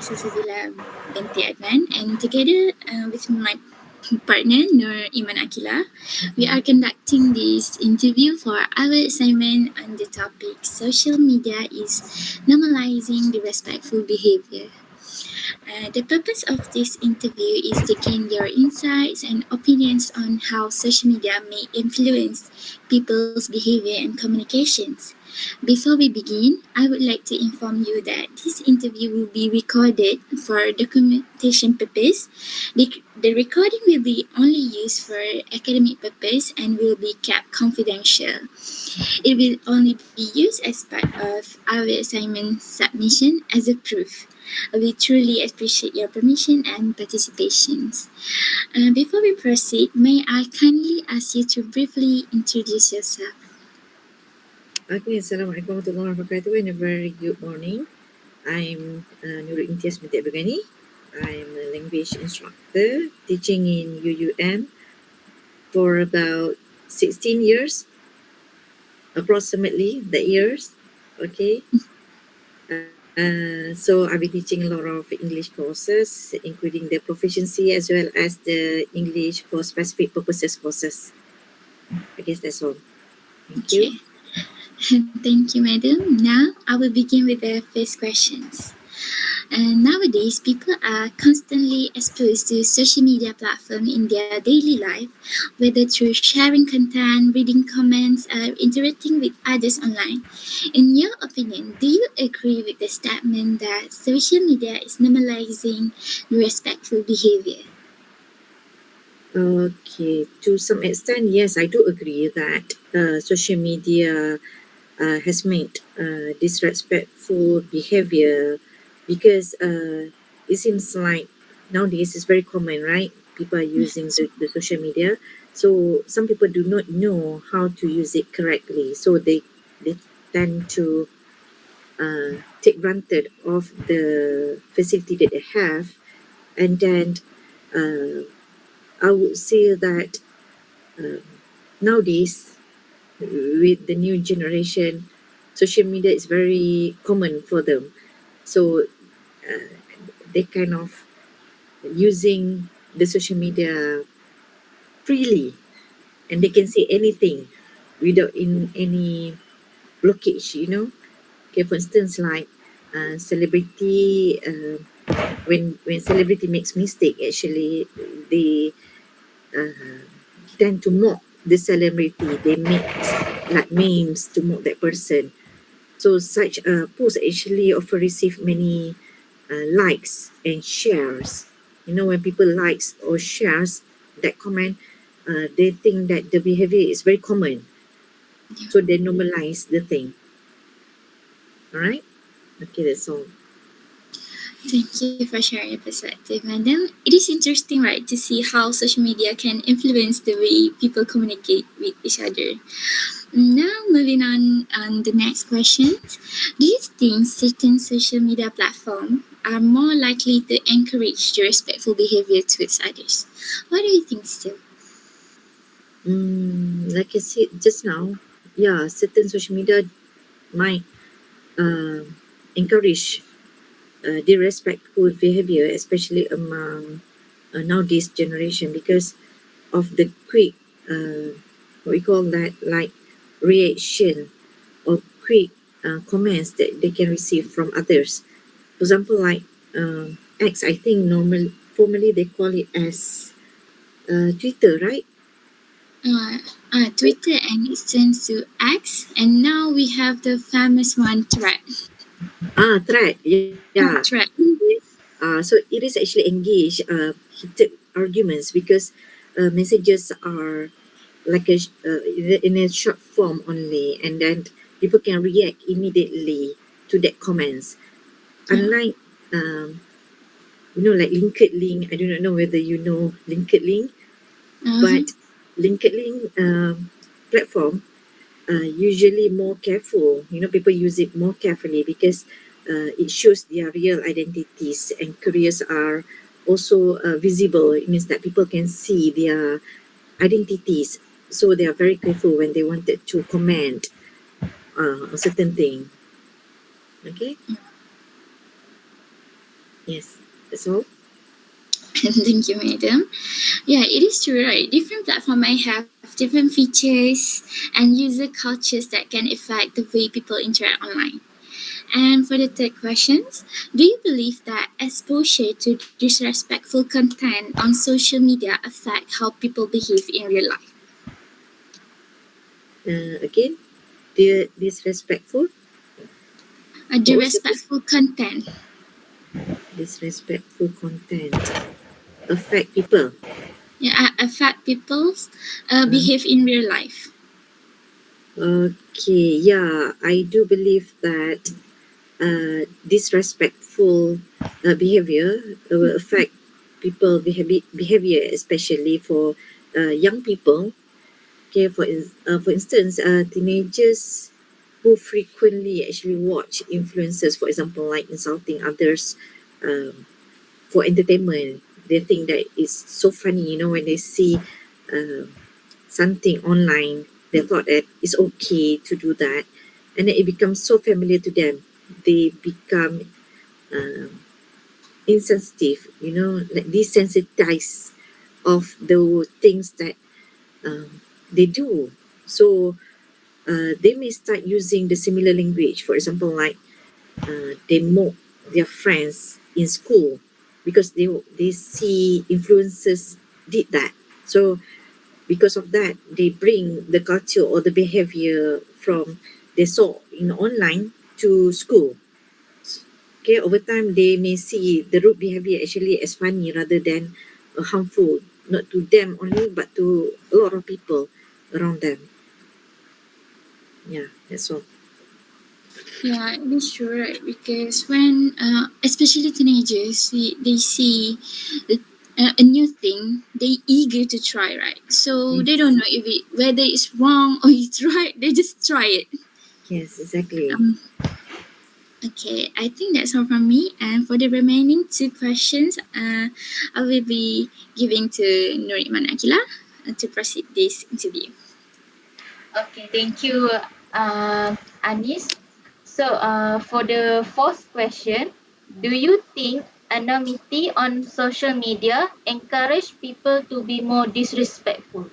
Salsabila binti Adnan, and together with my partner Nur Iman Akila, we are conducting this interview for our assignment on the topic social media is normalizing the respectful behavior. The purpose of this interview is to gain your insights and opinions on how social media may influence people's behavior and communications. Before we begin, I would like to inform you that this interview will be recorded for documentation purpose. The recording will be only used for academic purpose and will be kept confidential. It will only be used as part of our assignment submission as a proof. We truly appreciate your permission and participations. Before we proceed, may I kindly ask you to briefly introduce yourself? Okay, Assalamualaikum warahmatullahi wabarakatuh and a very good morning. I'm Nurul Imtiaz binti Abdul. I'm a language instructor teaching in UUM for about 16 years, approximately the years. Okay. So I've been teaching a lot of English courses, including the proficiency as well as the English for specific purposes courses. I guess that's all. Thank you. Thank you, madam. Now I will begin with the first questions. Nowadays, people are constantly exposed to social media platforms in their daily life, whether through sharing content, reading comments, or interacting with others online. In your opinion, do you agree with the statement that social media is normalizing respectful behavior? Okay, to some extent, yes, I do agree that social media has made disrespectful behavior because it seems like nowadays it's very common, right? People are using the social media. So some people do not know how to use it correctly. So they tend to take granted of the facility that they have. And then uh, I would say that um, nowadays, with the new generation, social media is very common for them. So uh, they kind of using the social media freely, and they can say anything without in any blockage. Okay, for instance, like celebrity. When celebrity makes mistake, actually they uh, tend to mock the celebrity. They make like memes to mock that person. So such a post actually often receive many likes and shares. When people likes or shares that comment, they think that the behavior is very common. So they normalize the thing. All right? Okay, that's all. Thank you for sharing your perspective, madam. It is interesting, right, to see how social media can influence the way people communicate with each other. Now, moving on the next question. Do you think certain social media platforms are more likely to encourage the respectful behavior towards others? Why do you think so? Like I said just now, yeah, certain social media might uh, encourage disrespectful behavior, especially among nowadays generation, because of the quick, what we call that, like reaction or quick comments that they can receive from others. For example, like X, I think formerly they call it as Twitter, right? Uh, Twitter and it turns to X, and now we have the famous one, Thread. Thread, yeah. Thread. So it is actually engage heated arguments because messages are like in a short form only, and then people can react immediately to that comments. Unlike like LinkedIn, I do not know whether you know LinkedIn, Uh-huh. but LinkedIn platform usually more careful. People use it more carefully because it shows their real identities, and careers are also visible. It means that people can see their identities, so they are very careful when they wanted to comment a certain thing. Okay. Yes, that's all. Thank you, madam. Yeah, it is true, right? Different platforms might have different features and user cultures that can affect the way people interact online. And for the third questions, do you believe that exposure to disrespectful content on social media affect how people behave in real life? Again, dear disrespectful. What was the question? Disrespectful content, Disrespectful content affect people. yeah, affect people's Uh, behave in real life. okay, yeah, I do believe that disrespectful behavior will affect people behavior, especially for young people. Okay, for instance, teenagers who frequently actually watch influencers, for example, like insulting others um, for entertainment. They think that it's so funny, when they see um, something online. They thought that it's okay to do that, and then it becomes so familiar to them. They become um, insensitive, like desensitized of the things that they do. So they may start using the similar language. For example, like they mock their friends in school because they see influencers did that. So because of that, they bring the culture or the behavior from they saw in online to school. Okay, over time they may see the rude behavior actually as funny rather than harmful, not to them only but to a lot of people around them. Yeah, that's all. Yeah, it is true, right? Because when, especially teenagers, they see a new thing, they eager to try, right? So they Yes, don't know whether it's wrong or it's right. They just try it. yes, exactly. Um, okay, I think that's all from me. And for the remaining two questions, I will be giving to Nuriman Akila to proceed this interview. Okay, thank you, Anis. So, for the fourth question, do you think anonymity on social media encourage people to be more disrespectful?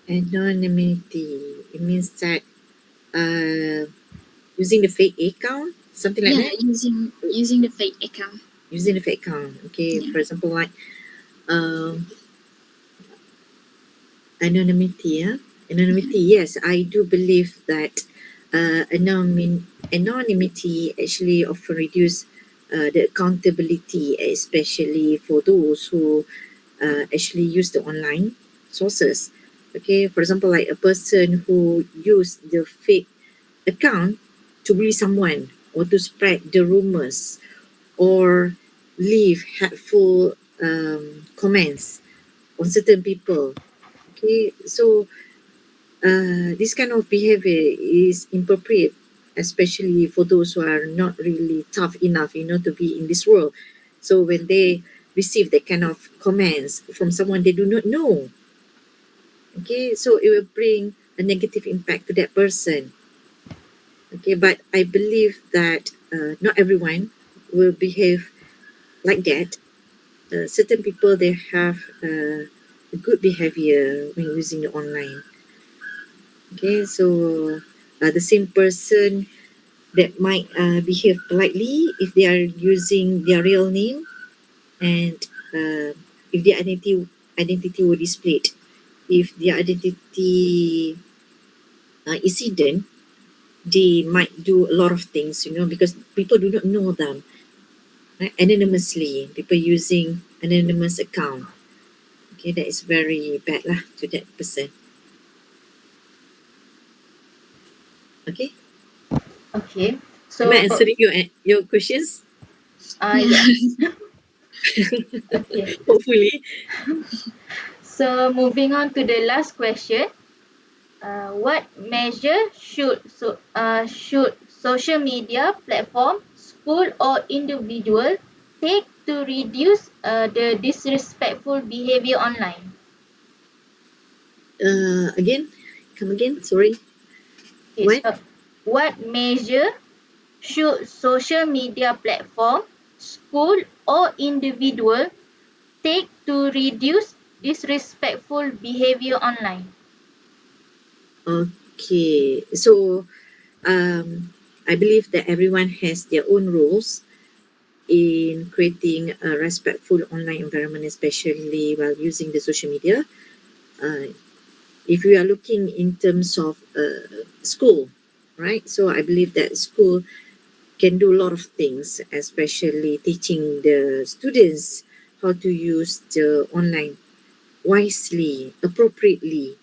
Anonymity. It means that uh, using the fake account, something like Yeah, that. using the fake account. Using the fake account. Okay, Yeah. for example, like um, anonymity. Yeah, anonymity. Yes, I do believe that anonymity actually often reduce the accountability, especially for those who actually use the online sources. Okay, for example, like a person who use the fake account to bully someone or to spread the rumors or leave hateful comments on certain people. Okay, so this kind of behavior is inappropriate, especially for those who are not really tough enough, to be in this world. So when they receive that kind of comments from someone they do not know, okay, so it will bring a negative impact to that person. Okay, but I believe that not everyone will behave like that. Certain people they have a good behavior when using the online. Okay, so the same person that might behave politely if they are using their real name and if their identity were displayed. If their identity is hidden, they might do a lot of things, because people do not know them. Right? Anonymously, people using anonymous account. Okay, that is very bad lah to that person. Okay, Okay, am I so, answering your questions? Yeah. yes. Okay, Hopefully. so moving on to the last question. What measure should social media platform, school or individual take to reduce the disrespectful behavior online? Again, come again. Sorry. Okay, What? so what measure should social media platform, school or individual take to reduce disrespectful behavior online? Okay, so I believe that everyone has their own rules in creating a respectful online environment, especially while using the social media. Uh, if we are looking in terms of school, right? So I believe that school can do a lot of things, especially teaching the students how to use the online wisely, appropriately.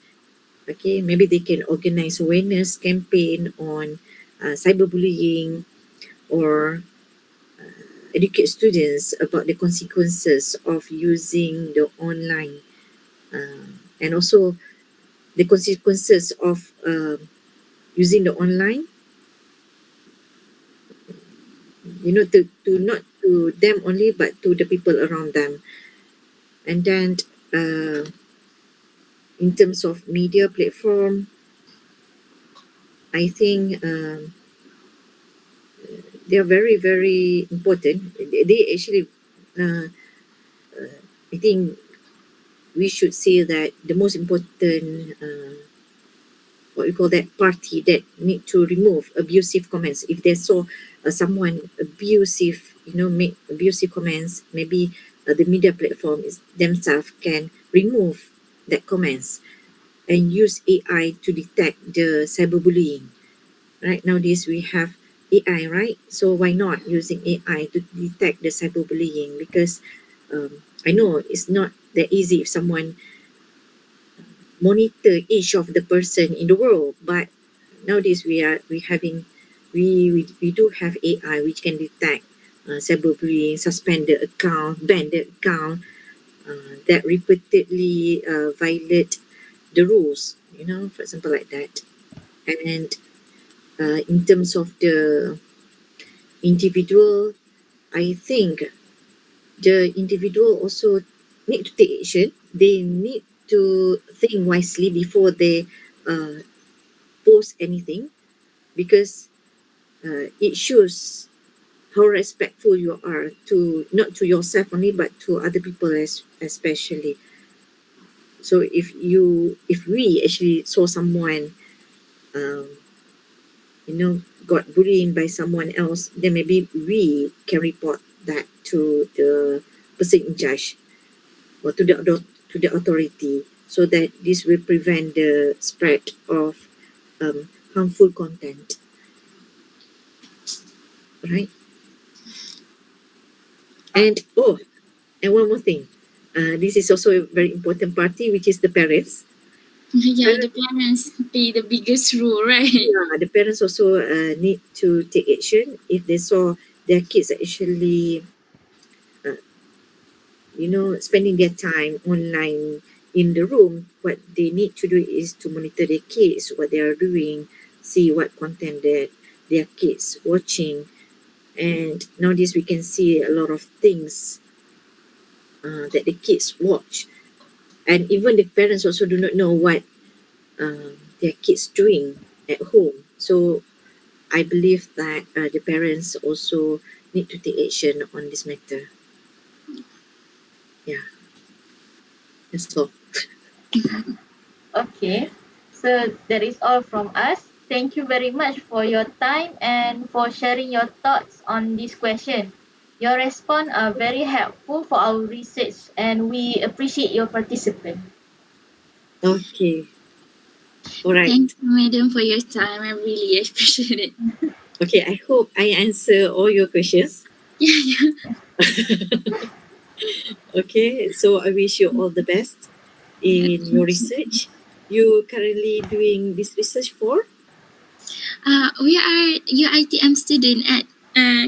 Okay, maybe they can organize awareness campaign on cyberbullying or educate students about the consequences of using the online and also the consequences of using the online, to not to them only but to the people around them. And then uh, in terms of media platform, I think they are very very important. They actually uh, I think we should say that the most important what we call that party that need to remove abusive comments. If they saw someone abusive, make abusive comments, maybe the media platform is themselves can remove that comments and use AI to detect the cyberbullying. Right nowadays we have AI, right? So why not using AI to detect the cyberbullying? Because I know it's not that easy if someone monitor each of the person in the world, but nowadays we do have AI which can detect cyberbullying, suspend the account, ban the account that repeatedly violate the rules, for example like that. And in terms of the individual, I think the individual also need to take action. They need to think wisely before they uh, post anything, because it shows how respectful you are to not to yourself only but to other people especially. So if we actually saw someone um, got bullied by someone else, then maybe we can report that to the person in charge or to the authority, so that this will prevent the spread of harmful content, right? And and one more thing, this is also a very important party, which is the parents. Yeah, the Parents, parents play the biggest role, right? yeah, the parents also need to take action if they saw their kids actually, uh, spending their time online in the room. What they need to do is to monitor their kids, what they are doing, see what content that their kids watching. And nowadays we can see a lot of things that the kids watch, and even the parents also do not know what their kids doing at home. So I believe that the parents also need to take action on this matter. Yeah, that's all. Okay, so that is all from us. Thank you very much for your time and for sharing your thoughts on this question. Your response are very helpful for our research and we appreciate your participation. Okay, all right. Thanks, madam, for your time. I really appreciate it. Okay, I hope I answer all your questions. Yeah, yeah. Okay, so I wish you all the best Yeah, in your thank you. research. You currently doing this research for? We are UITM student at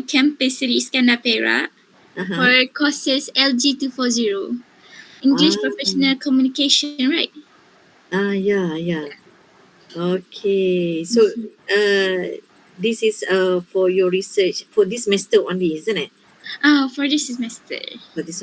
campus Seri Iskandar Perak Uh-huh. for courses LG 240, English Ah, Professional Communication, right? yeah, yeah. Okay, so uh, this is for your research for this semester only, isn't it? For this semester. For this